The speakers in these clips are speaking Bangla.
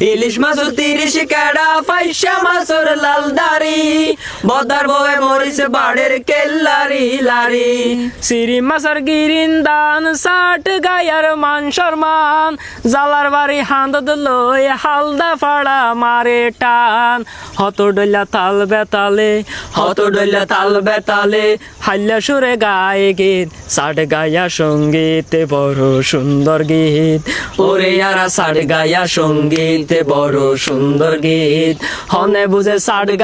ইলিশ মাছ 30 কেডা পয়সা মাছর লাল দাড়ি বদার বয়ে মরিস বাড়ের কেল্লারি লারি সিরি মাছর গিরিন্দান 60 গায়ার মানসর মান জালার বাড়ি হান্দদ লই হালদা ফাড়া মারে টান হত ডইলা তাল বেতালে হাল্লা সুরে গায়ে গীত 60 গায়া সঙ্গীত বড় সুন্দর গীত ওরে ইয়ারা 60 গায়া সঙ্গীত বড় সুন্দর গীত হনে বুঝে 60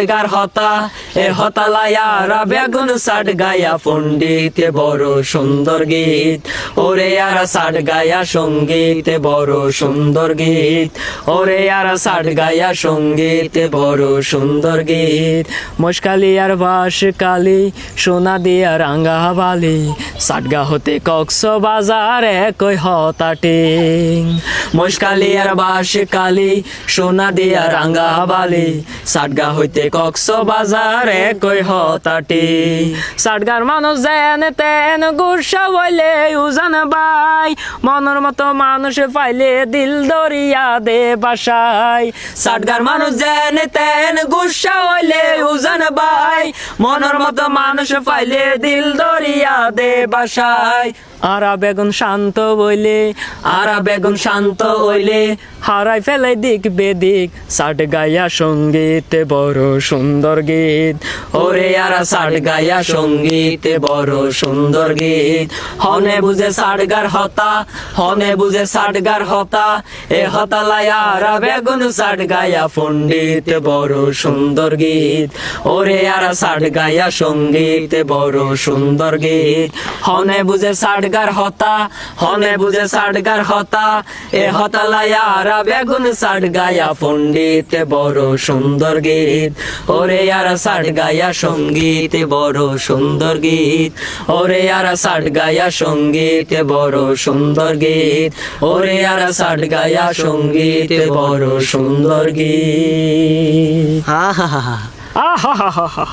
গার হতা এ হতা লায়ারা বেগুন 60 গায়া পণ্ডিত বড় সুন্দর গীত ওরে ইয়ারা 60 গায়া সঙ্গীত বড় সুন্দর গীত ওরে ইয়ারা 60 গায়া সঙ্গীত বড় সুন্দর গীত মশকালি আর বাঁশকালি সোনা দিয়া রাঙ্গা বালি 60 গা হতে কক্স বাজার একই হতাটিং মশকালি আর বাঁশকালি সোনা দিয়া রাঙ্গা বালি 60 গা হইতে কক্স বাজার একই হতাটি 60 গার মানুষ যেন তেন গুসা বইলে উজান বাই মনের মতো মানুষ পাইলে দিল দরিয়া দে বাসায় 60 গার মানুষ যেন তেন গুসা হইলে উজান বাই মনের মতো মানুষ পাইলে দিল দরিয়া দে বাসায় আরা বেগুন শান্ত হইলে হারাই ফেলে দিক বেদিক 60 গায়া সঙ্গীত বড় সুন্দর গীত ওরে ইয়ারা 60 গায়া সঙ্গীত বড় সুন্দর গীত হনে বুঝে 60 গার হতা এ হতা লায়ারা বেগুন 60 গায়া পণ্ডিত বড় সুন্দর গীত ওরে ইয়ারা 60 গায়া সঙ্গীত বড় সুন্দর গীত হনে বুঝে 60 গার হতা এ হতা লায়ারা বেগুন 60 গায়া পণ্ডিত বড় সুন্দর গীত ওরে ইয়ারা 60 গায়া সঙ্গীত বড় সুন্দর গীত ওরে ইয়ারা 60 গায়া সঙ্গীত বড় সুন্দর গীত ওরে ইয়ারা 60 গায়া সঙ্গীত বড় সুন্দর গীত আহা হা হা হা